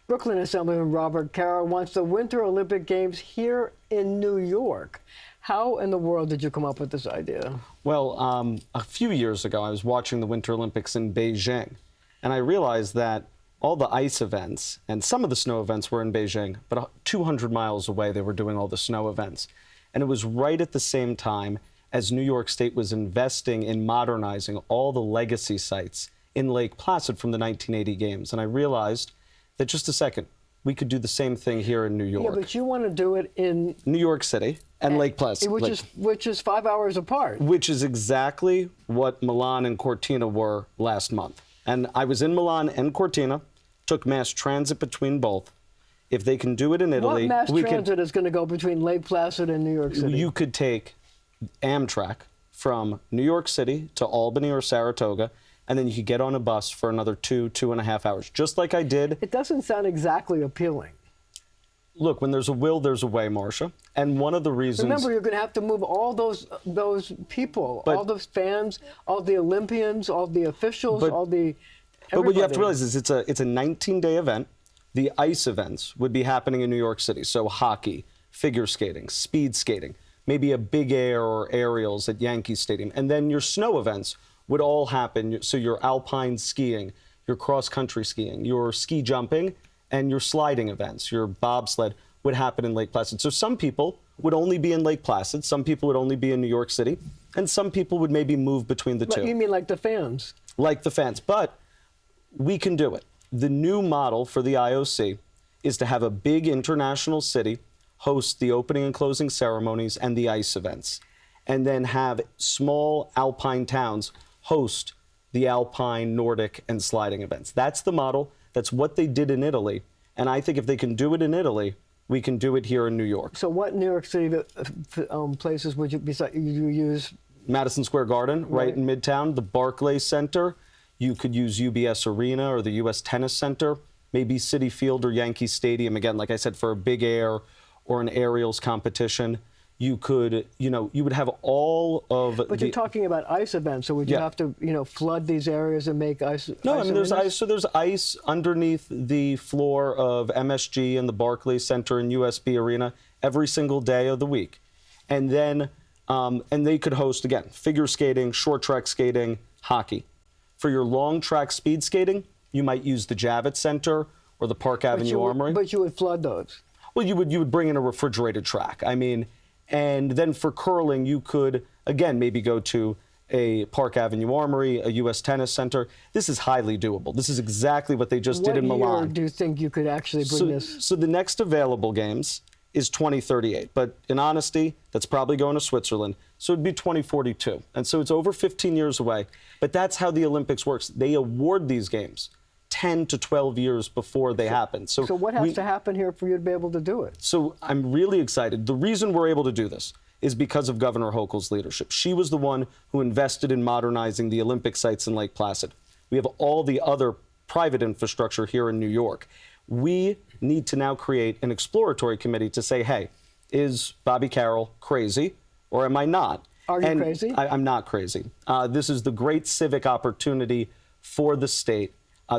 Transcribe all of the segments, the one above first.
Brooklyn Assemblyman Robert Carroll wants the Winter Olympic Games here in New York. How in the world did you come up with this idea? Well, a few years ago, I was watching the Winter Olympics in Beijing, and I realized that all the ice events and some of the snow events were in Beijing, but 200 miles away, they were doing all the snow events. And it was right at the same time as New York State was investing in modernizing all the legacy sites in Lake Placid from the 1980 Games. And I realized that just a second, we could do the same thing here in New York. Yeah, but you want to do it in New York City and Lake Placid. Which is 5 hours apart. Which is exactly what Milan and Cortina were last month. And I was in Milan and Cortina, took mass transit between both. If they can do it in Italy, what mass transit is going to go between Lake Placid and New York City? You could take Amtrak from New York City to Albany or Saratoga, and then you could get on a bus for another 2.5 hours, just like I did. It doesn't sound exactly appealing. Look, when there's a will, there's a way, Marcia. And one of the reasons... Remember, you're going to have to move all those people, all those fans, all the Olympians, all the officials, all the... But what you have to realize is it's a 19-day event. The ice events would be happening in New York City, so hockey, figure skating, speed skating, maybe a big air or aerials at Yankee Stadium. And then your snow events would all happen. So your alpine skiing, your cross-country skiing, your ski jumping, and your sliding events, your bobsled, would happen in Lake Placid. So some people would only be in Lake Placid, some people would only be in New York City, and some people would maybe move between the two. You mean like the fans? Like the fans, but we can do it. The new model for the IOC is to have a big international city host the opening and closing ceremonies and the ice events, and then have small alpine towns host the alpine, Nordic, and sliding events. That's the model. That's what they did in Italy. And I think if they can do it in Italy, we can do it here in New York. So what New York City places would you use? Madison Square Garden, right in Midtown, the Barclays Center. You could use UBS Arena or the US Tennis Center, maybe Citi Field or Yankee Stadium, again, like I said, for a big air or an aerials competition. You could, you would have all of But you're talking about ice events, so would you have to, flood these areas and make ice? No, I mean, there's ice. So there's ice underneath the floor of MSG and the Barclays Center and USB Arena every single day of the week. And then, and they could host, again, figure skating, short track skating, hockey. For your long track speed skating, you might use the Javits Center or the Park Avenue Armory. But you would flood those. Well, you would bring in a refrigerated track. I mean, and then for curling, you could, again, maybe go to a Park Avenue Armory, a U.S. Tennis Center. This is highly doable. This is exactly what they just did in Milan. What year do you think you could actually bring this? So the next available games is 2038. But in honesty, that's probably going to Switzerland. So it'd be 2042. And so it's over 15 years away. But that's how the Olympics works. They award these games 10 to 12 years before they happen. So what has to happen here for you to be able to do it? So I'm really excited. The reason we're able to do this is because of Governor Hochul's leadership. She was the one who invested in modernizing the Olympic sites in Lake Placid. We have all the other private infrastructure here in New York. We need to now create an exploratory committee to say, hey, is Bobby Carroll crazy or am I not? Are you crazy? I'm not crazy. This is the great civic opportunity for the state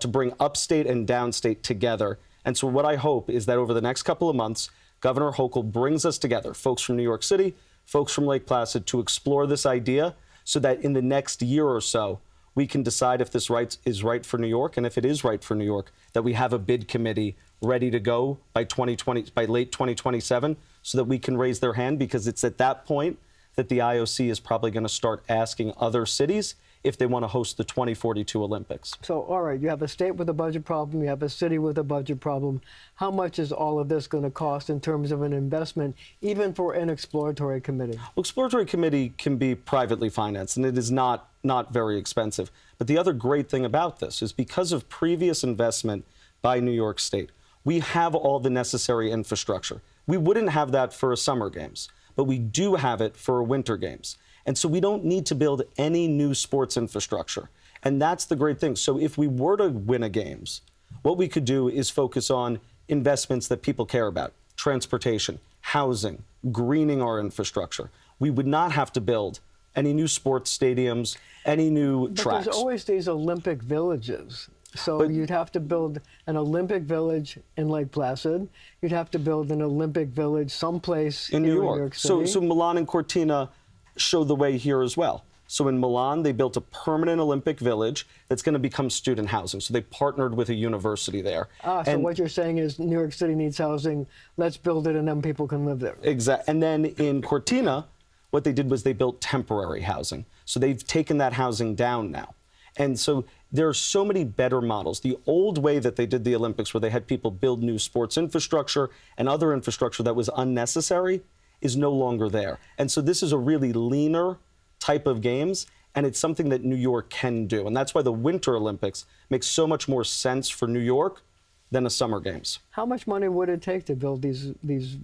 to bring upstate and downstate together. And so what I hope is that over the next couple of months, Governor Hochul brings us together, folks from New York City, folks from Lake Placid, to explore this idea so that in the next year or so, we can decide if this is right for New York, and if it is right for New York, that we have a bid committee ready to go by late 2027, so that we can raise their hand, because it's at that point that the IOC is probably going to start asking other cities if they want to host the 2042 Olympics. So, all right, you have a state with a budget problem, you have a city with a budget problem. How much is all of this going to cost in terms of an investment, even for an exploratory committee? Well, exploratory committee can be privately financed, and it is not very expensive. But the other great thing about this is because of previous investment by New York State, we have all the necessary infrastructure. We wouldn't have that for a Summer Games, but we do have it for a Winter Games. And so we don't need to build any new sports infrastructure. And that's the great thing. So if we were to win a Games, what we could do is focus on investments that people care about: transportation, housing, greening our infrastructure. We would not have to build any new sports stadiums, any new tracks. But there's always these Olympic villages. So But you'd have to build an Olympic Village in Lake Placid. You'd have to build an Olympic Village someplace in here New in York. New York City. So Milan and Cortina show the way here as well. So in Milan, they built a permanent Olympic Village that's going to become student housing. So they partnered with a university there. So what you're saying is New York City needs housing. Let's build it, and then people can live there. Exactly. And then in Cortina, what they did was they built temporary housing. So they've taken that housing down now. And so there are so many better models. The old way that they did the Olympics, where they had people build new sports infrastructure and other infrastructure that was unnecessary, is no longer there. And so this is a really leaner type of games, and it's something that New York can do. And that's why the Winter Olympics makes so much more sense for New York than the Summer Games. How much money would it take to build these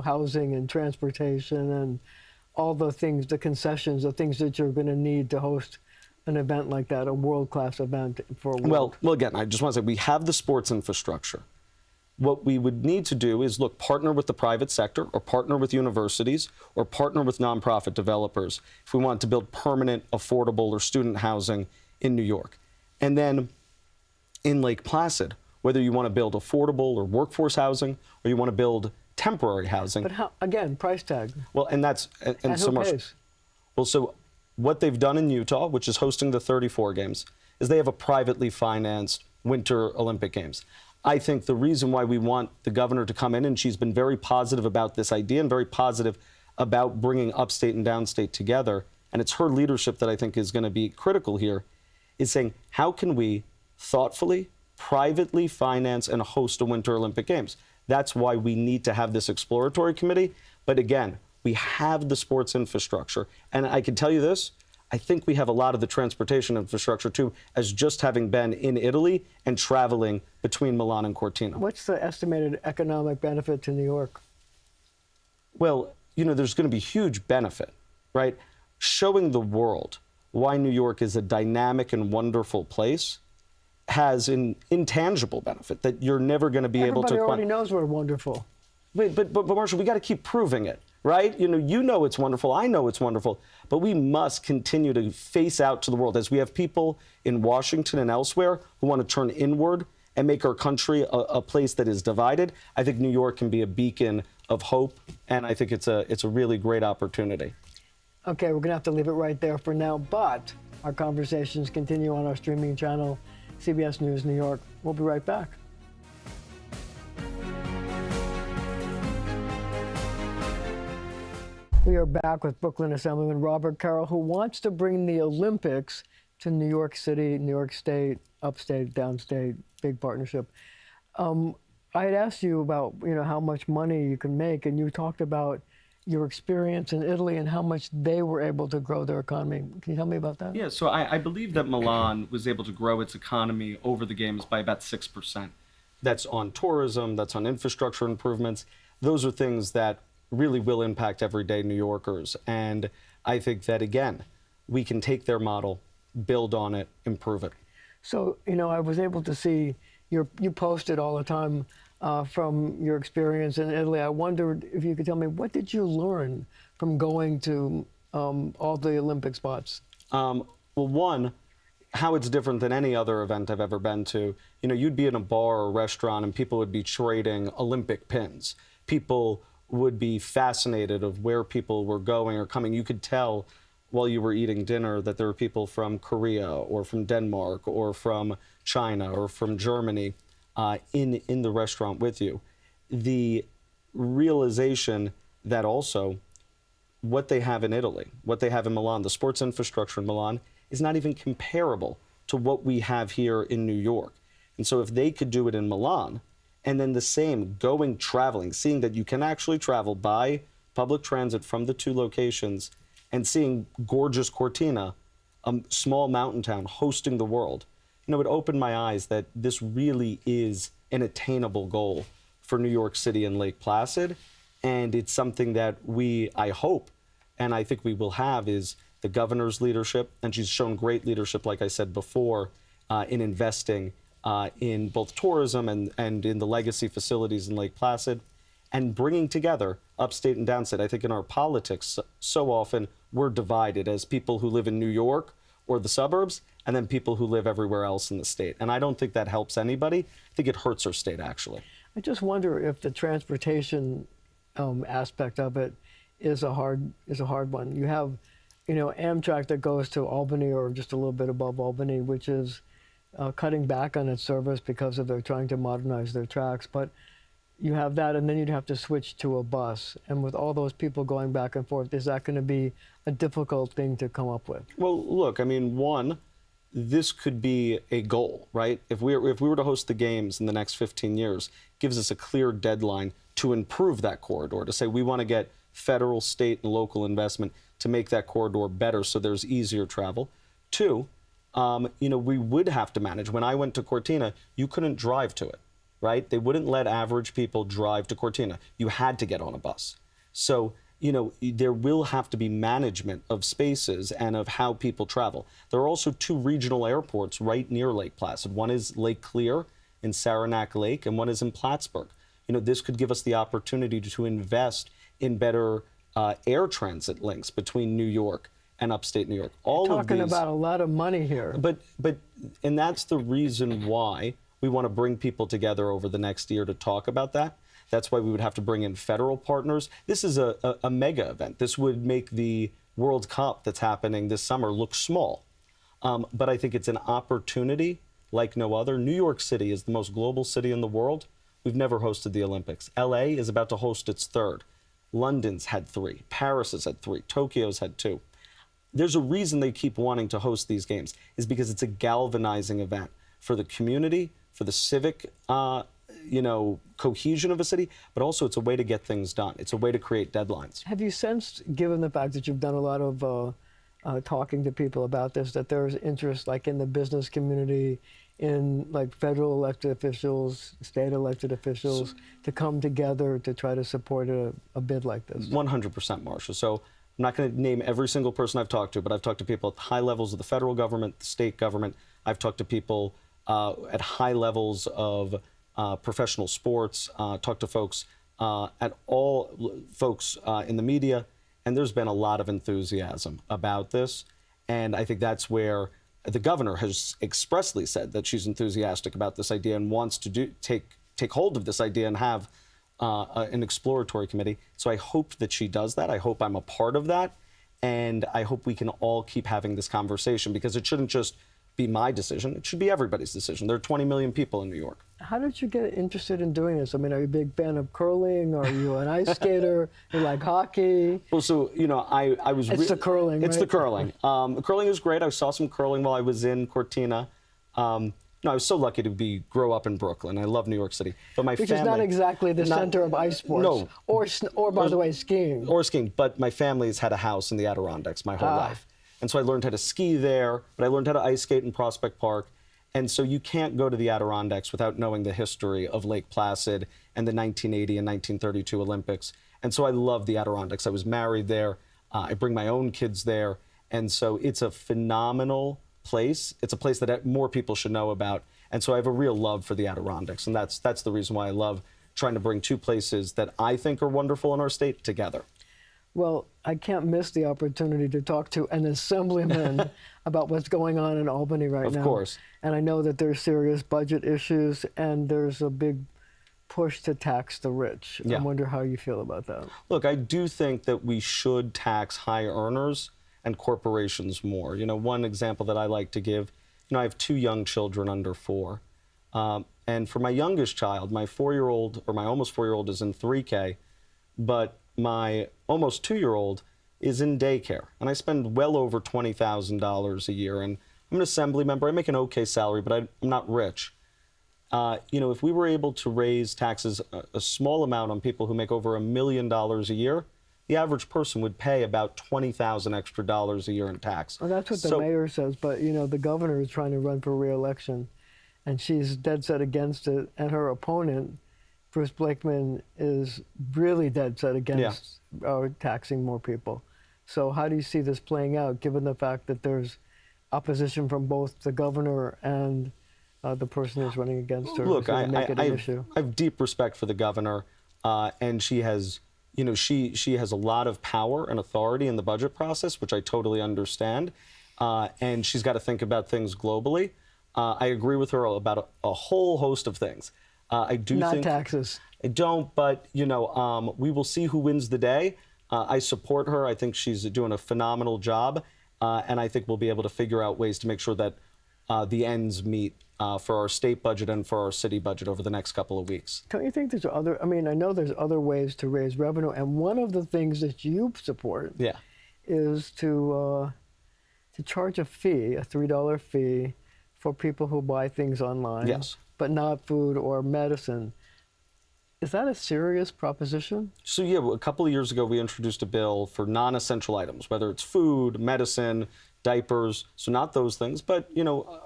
housing and transportation and all the things, the concessions, the things that you're going to need to host an event like that, a world-class event for a world? Well, again, I just want to say we have the sports infrastructure. What we would need to do is, look, partner with the private sector or partner with universities or partner with nonprofit developers if we want to build permanent, affordable, or student housing in New York. And then in Lake Placid, whether you want to build affordable or workforce housing or you want to build temporary housing. But how, again, price tag. Well, and that's, and so who much. pays? Well, so what they've done in Utah, which is hosting the 34 games, is they have a privately financed Winter Olympic Games. I think the reason why we want the governor to come in, and she's been very positive about this idea and very positive about bringing upstate and downstate together, and it's her leadership that I think is going to be critical here, is saying, how can we thoughtfully, privately finance and host a Winter Olympic Games? That's why we need to have this exploratory committee. But again, we have the sports infrastructure. And I can tell you this, I think we have a lot of the transportation infrastructure too, as just having been in Italy and traveling between Milan and Cortina. What's the estimated economic benefit to New York? Well, there's going to be huge benefit, right? Showing the world why New York is a dynamic and wonderful place has an intangible benefit that you're never going to be able to. Everybody already knows we're wonderful. Wait, but Marcia, we got to keep proving it, right? You know it's wonderful. I know it's wonderful. But we must continue to face out to the world as we have people in Washington and elsewhere who want to turn inward and make our country a place that is divided. I think New York can be a beacon of hope, and I think it's a really great opportunity. Okay, we're going to have to leave it right there for now, but our conversations continue on our streaming channel, CBS News New York. We'll be right back. We are back with Brooklyn Assemblyman Robert Carroll, who wants to bring the Olympics to New York City, New York State, upstate, downstate, big partnership. I had asked you about, how much money you can make, and you talked about your experience in Italy and how much they were able to grow their economy. Can you tell me about that? Yeah, so I believe that Milan was able to grow its economy over the games by about 6%. That's on tourism, that's on infrastructure improvements. Those are things that really will impact everyday New Yorkers. And I think that, again, we can take their model, build on it, improve it. So, I was able to see you posted all the time from your experience in Italy. I wondered if you could tell me, what did you learn from going to all the Olympic spots? Well, one, how it's different than any other event I've ever been to. You'd be in a bar or restaurant and people would be trading Olympic pins. People would be fascinated of where people were going or coming. You could tell while you were eating dinner that there were people from Korea or from Denmark or from China or from Germany in the restaurant with you. The realization that also what they have in Italy, what they have in Milan, the sports infrastructure in Milan is not even comparable to what we have here in New York. And so if they could do it in Milan, and then the same, traveling, seeing that you can actually travel by public transit from the two locations and seeing gorgeous Cortina, a small mountain town hosting the world, it opened my eyes that this really is an attainable goal for New York City and Lake Placid. And it's something that I hope, and I think we will have, is the governor's leadership. And she's shown great leadership, like I said before, in investing in both tourism and in the legacy facilities in Lake Placid, and bringing together upstate and downstate. I think in our politics, so often we're divided as people who live in New York or the suburbs and then people who live everywhere else in the state. And I don't think that helps anybody. I think it hurts our state, actually. I just wonder if the transportation aspect of it is a hard one. You have, Amtrak that goes to Albany or just a little bit above Albany, which is cutting back on its service because of they're trying to modernize their tracks. But you have that, and then you'd have to switch to a bus. And with all those people going back and forth, is that going to be a difficult thing to come up with? Well, look, I mean, one, this could be a goal, right? If we were to host the games in the next 15 years, it gives us a clear deadline to improve that corridor, to say we want to get federal, state, and local investment to make that corridor better so there's easier travel. Two, we would have to manage. When I went to Cortina, you couldn't drive to it, right? They wouldn't let average people drive to Cortina. You had to get on a bus. So, there will have to be management of spaces and of how people travel. There are also 2 regional airports right near Lake Placid. One is Lake Clear in Saranac Lake, and one is in Plattsburgh. This could give us the opportunity to invest in better air transit links between New York and upstate New York. Talking about a lot of money here. And that's the reason why we want to bring people together over the next year to talk about that. That's why we would have to bring in federal partners. This is a mega event. This would make the World Cup that's happening this summer look small. But I think it's an opportunity like no other. New York City is the most global city in the world. We've never hosted the Olympics. LA is about to host its 3rd. London's had 3. Paris has had 3. Tokyo's had 2. There's a reason they keep wanting to host these games, is because it's a galvanizing event for the community, for the civic cohesion of a city, but also it's a way to get things done. It's a way to create deadlines. Have you sensed, given the fact that you've done a lot of talking to people about this, that there's interest like in the business community, in like federal elected officials, state elected officials, to come together to try to support a bid like this? 100%, Marcia. So I'm not going to name every single person I've talked to, but I've talked to people at high levels of the federal government, the state government. I've talked to people at high levels of professional sports, talked to folks in the media, and there's been a lot of enthusiasm about this. And I think that's where the governor has expressly said that she's enthusiastic about this idea and wants to take hold of this idea and have an exploratory committee. So I hope that she does that. I hope I'm a part of that. And I hope we can all keep having this conversation, because it shouldn't just be my decision. It should be everybody's decision. There are 20 million people in New York. How did you get interested in doing this? I mean, are you a big fan of curling? Are you an ice skater? You like hockey? Well, so, I was... It's the curling, It's right? the curling. Curling is great. I saw some curling while I was in Cortina. I was so lucky to grow up in Brooklyn. I love New York City. But my Which family... is not exactly the center of ice sports. No. Or by the way, skiing. Or skiing. But my family's had a house in the Adirondacks my whole life. And so I learned how to ski there, but I learned how to ice skate in Prospect Park. And so you can't go to the Adirondacks without knowing the history of Lake Placid and the 1980 and 1932 Olympics. And so I love the Adirondacks. I was married there. I bring my own kids there. And so it's a phenomenal place. It's a place that more people should know about. And so I have a real love for the Adirondacks. And that's the reason why I love trying to bring 2 places that I think are wonderful in our state together. Well, I can't miss the opportunity to talk to an assemblyman about what's going on in Albany right now. Of course. And I know that there's serious budget issues, and there's a big push to tax the rich. Yeah. I wonder how you feel about that. Look, I do think that we should tax high earners and corporations more. One example that I like to give, I have 2 young children under 4. And for my youngest child, my 4-year-old, or my almost 4-year-old, is in 3K, but my almost 2-year-old is in daycare. And I spend well over $20,000 a year. And I'm an assembly member. I make an okay salary, but I'm not rich. If we were able to raise taxes a small amount on people who make over $1 million a year, the average person would pay about $20,000 extra a year in tax. Well, that's what the mayor says, but the governor is trying to run for re-election, and she's dead set against it, and her opponent, Bruce Blakeman, is really dead set against taxing more people. So how do you see this playing out, given the fact that there's opposition from both the governor and the person who's running against her? Look, I issue? have deep respect for the governor, and she has, she has a lot of power and authority in the budget process, which I totally understand. and she's got to think about things globally. I agree with her about a whole host of things. I do Not think taxes. I don't, but we will see who wins the day. I support her. I think she's doing a phenomenal job, and I think we'll be able to figure out ways to make sure that the ends meet for our state budget and for our city budget over the next couple of weeks. Don't you think there's other? I mean, I know there's other ways to raise revenue, and one of the things that you support is to charge a fee, a $3 fee, for people who buy things online. Yes. But not food or medicine. Is that a serious proposition? So yeah, a couple of years ago we introduced a bill for non-essential items, whether it's food, medicine, diapers, so not those things, but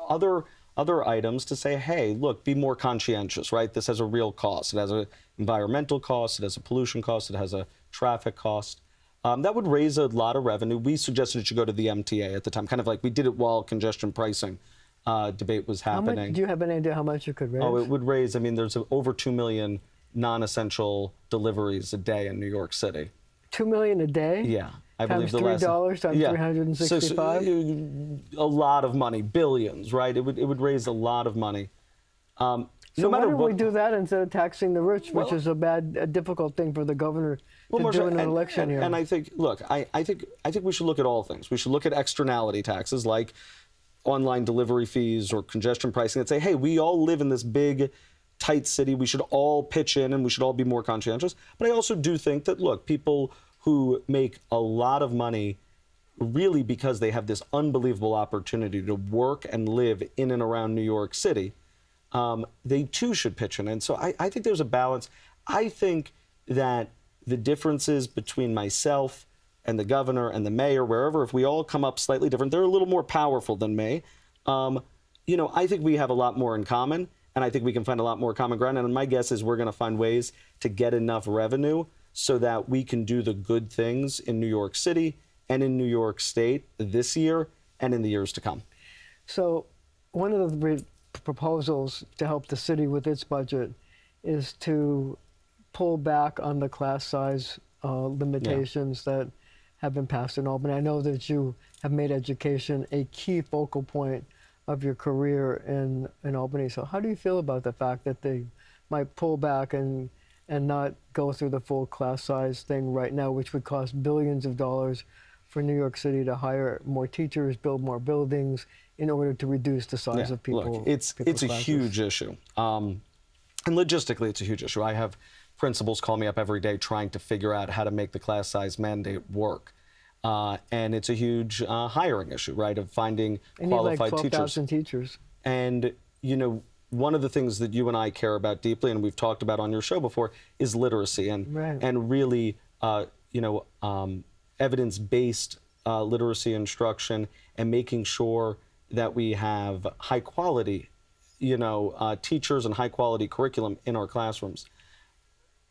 other items to say, hey, look, be more conscientious, right? This has a real cost. It has an environmental cost, it has a pollution cost, it has a traffic cost. That would raise a lot of revenue. We suggested it should go to the MTA at the time, kind of like we did it while congestion pricing debate was happening. Do you have any idea how much it could raise? Oh, it would raise, I mean, there's over 2 million non-essential deliveries a day in New York City. 2 million a day? Yeah. I times believe the $3 times 365? A lot of money, billions, right? It would raise a lot of money. So why don't we do that instead of taxing the rich, which is a difficult thing for the governor to do in an election year? And I think, look, I think we should look at all things. We should look at externality taxes like online delivery fees or congestion pricing and say, hey, we all live in this big, tight city. We should all pitch in and we should all be more conscientious. But I also do think that, look, people who make a lot of money really because they have this unbelievable opportunity to work and live in and around New York City, they too should pitch in. And so I think there's a balance. I think that the differences between myself and the governor and the mayor, wherever, if we all come up slightly different, they're a little more powerful than me. I think we have a lot more in common, and I think we can find a lot more common ground. And my guess is we're going to find ways to get enough revenue so that we can do the good things in New York City and in New York State this year and in the years to come. So one of the proposals to help the city with its budget is to pull back on the class size limitations that have been passed in Albany. I know that you have made education a key focal point of your career in Albany. So how do you feel about the fact that they might pull back and not go through the full class size thing right now, which would cost billions of dollars for New York City to hire more teachers, build more buildings in order to reduce the size of people? Look, it's a huge issue. And logistically, it's a huge issue. I have principals call me up every day trying to figure out how to make the class size mandate work. And it's a huge hiring issue, right, of finding qualified like 12,000 teachers. And, one of the things that you and I care about deeply, and we've talked about on your show before, is literacy and really, evidence-based literacy instruction and making sure that we have high-quality, teachers and high-quality curriculum in our classrooms.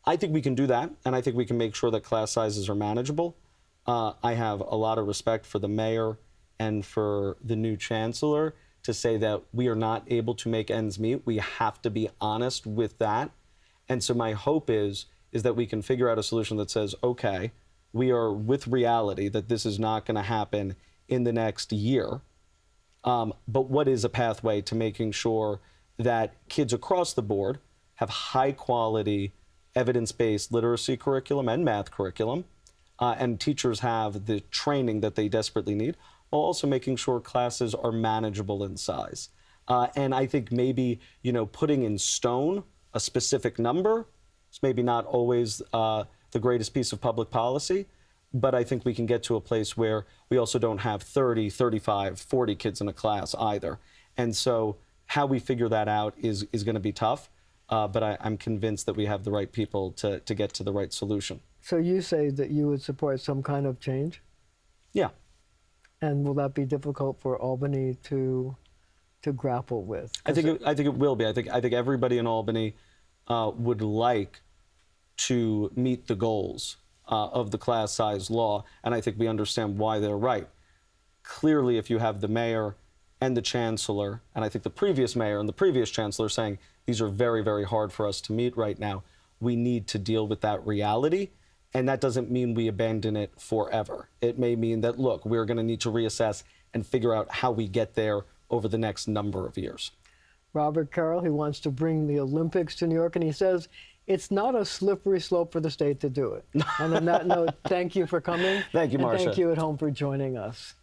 I think we can do that, and I think we can make sure that class sizes are manageable. I have a lot of respect for the mayor and for the new chancellor to say that we are not able to make ends meet. We have to be honest with that. And so my hope is that we can figure out a solution that says, okay, we are with reality that this is not going to happen in the next year. But what is a pathway to making sure that kids across the board have high quality evidence-based literacy curriculum and math curriculum, and teachers have the training that they desperately need, while also making sure classes are manageable in size. And I think maybe, putting in stone a specific number is maybe not always the greatest piece of public policy, but I think we can get to a place where we also don't have 30, 35, 40 kids in a class either. And so how we figure that out is going to be tough, but I'm convinced that we have the right people to get to the right solution. So you say that you would support some kind of change? Yeah. And will that be difficult for Albany to grapple with? I think it will be. I think everybody in Albany would like to meet the goals of the class size law, and I think we understand why they're right. Clearly, if you have the mayor and the chancellor, and I think the previous mayor and the previous chancellor saying these are very, very hard for us to meet right now, we need to deal with that reality. And that doesn't mean we abandon it forever. It may mean that, look, we're going to need to reassess and figure out how we get there over the next number of years. Robert Carroll, he wants to bring the Olympics to New York, and he says it's not a slippery slope for the state to do it. And on that note, thank you for coming. Thank you, Marcia. And thank you at home for joining us.